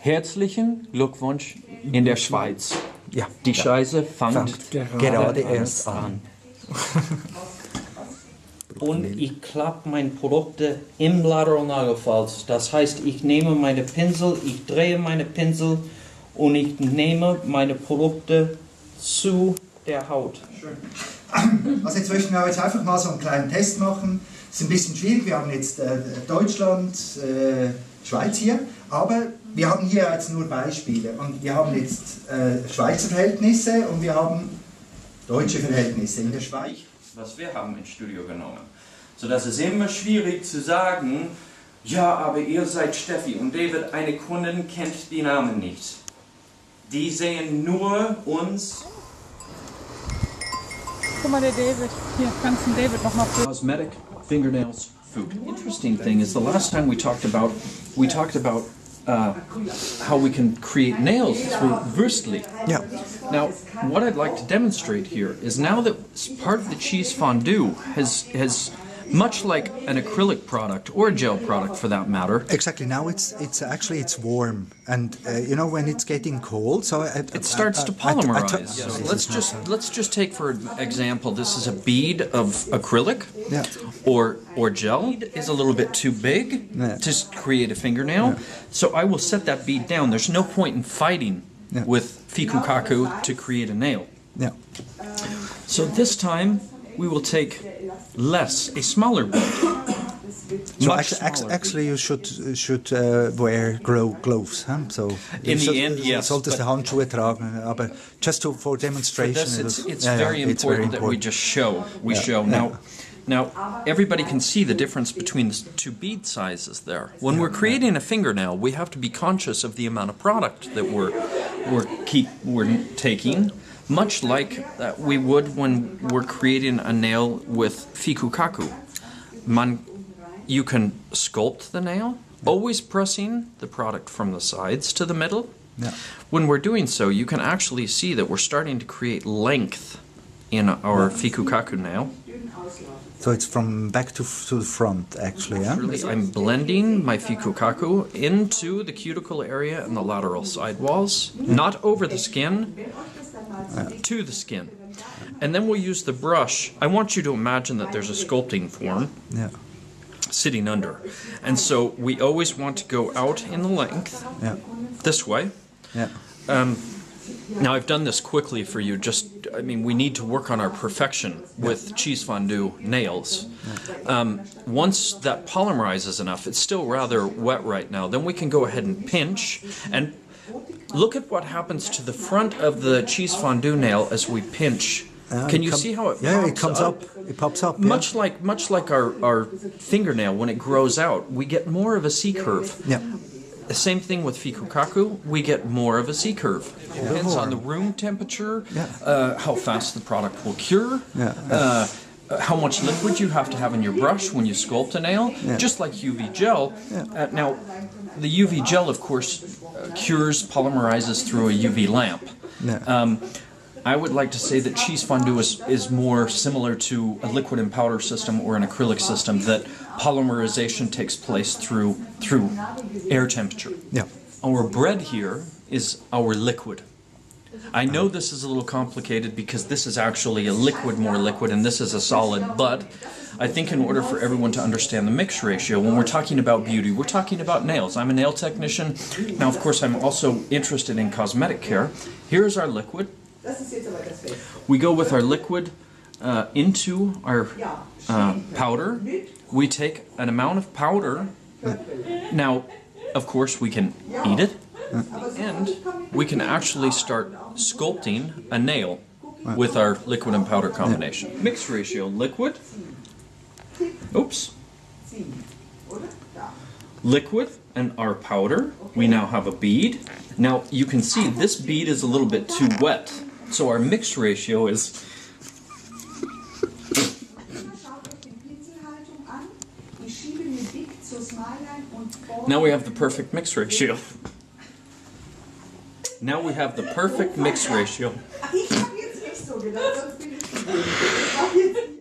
Herzlichen Glückwunsch in der Schweiz. Ja. Die Scheiße fängt gerade erst an. Und ich klappe meine Produkte im Lateral Nagelfalz. Das heißt, ich nehme meine Pinsel, ich drehe meine Pinsel und ich nehme meine Produkte zu der Haut. Also jetzt möchten wir jetzt einfach mal so einen kleinen Test machen. Es ist ein bisschen schwierig, wir haben jetzt Deutschland, Schweiz hier, aber wir haben hier jetzt nur Beispiele. Und wir haben jetzt Schweizer Verhältnisse und wir haben deutsche Verhältnisse in der Schweiz. Was wir haben ins Studio genommen. So dass es immer schwierig zu sagen, ja, aber ihr seid Steffi und David, eine Kundin kennt die Namen nicht. Die sehen nur uns. Guck mal, der David. Hier, kannst du den David noch mal für... Cosmetic, fingernails, food. Interesting thing is the last time we talked about how we can create nails through Würstli. Ja. Now, what I'd like to demonstrate here is now that part of the cheese fondue has much like an acrylic product or a gel product for that matter. Exactly. Now it's warm, and you know when it's getting cold, so It starts to polymerize. So let's just take for example, this is a bead of acrylic, Yeah. or gel is a little bit too big Yeah. to create a fingernail. So I will set that bead down. There's no point in fighting Yeah. with Fikukaku to create a nail. Yeah. So this time we will take a smaller bead. So Much smaller. actually, you should wear gloves. Huh? So In the end, yes, solltest but- Handschuhe tragen, aber just for For demonstration. this, it's yeah, very it's important that we just show. We Yeah. show Yeah. now. Everybody can see the difference between the two bead sizes there. When we're creating a fingernail, we have to be conscious of the amount of product that we're taking, much like we would when we're creating a nail with Fikukaku. You can sculpt the nail, always pressing the product from the sides to the middle. Yeah. When we're doing so, you can actually see that we're starting to create length in our Fikukaku nail. So it's from back to the front, actually. Yeah. Really, I'm blending my Fikukaku into the cuticle area and the lateral side walls, not over the skin, to the skin. And then we'll use the brush. I want you to imagine that there's a sculpting form Yeah. sitting under. And so we always want to go out in the length, Yeah. this way. Yeah. Now I've done this quickly for you, we need to work on our perfection with cheese fondue nails. Once that polymerizes enough, it's still rather wet right now, then we can go ahead and pinch and look at what happens to the front of the cheese fondue nail as we pinch. Can you see how it pops Yeah, it comes up. It pops up. Yeah. Much like our fingernail, when it grows out, we get more of a C-curve. Yeah. The same thing with Fikukaku, we get more of a C-curve. Depends on the room temperature, how fast the product will cure, how much liquid you have to have in your brush when you sculpt a nail, just like UV gel. Now, the UV gel, of course, cures, polymerizes through a UV lamp. Yeah. I would like to say that cheese fondue is more similar to a liquid and powder system or an acrylic system, that polymerization takes place through air temperature. Yeah. Our bread here is our liquid. I know this is a little complicated because this is actually a liquid, more liquid, and this is a solid, but I think in order for everyone to understand the mix ratio, when we're talking about beauty, we're talking about nails. I'm a nail technician. Now, of course, I'm also interested in cosmetic care. Here's our liquid. We go with our liquid into our powder. We take an amount of powder. Now, of course, we can eat it, and we can actually start sculpting a nail with our liquid and powder combination. Mix ratio, liquid. Oops. Liquid and our powder. We now have a bead. Now, you can see this bead is a little bit too wet. So our mix ratio is... Now we have the perfect mix ratio. Now we have the perfect mix ratio. Ich habe jetzt nicht so gedacht, sonst bin ich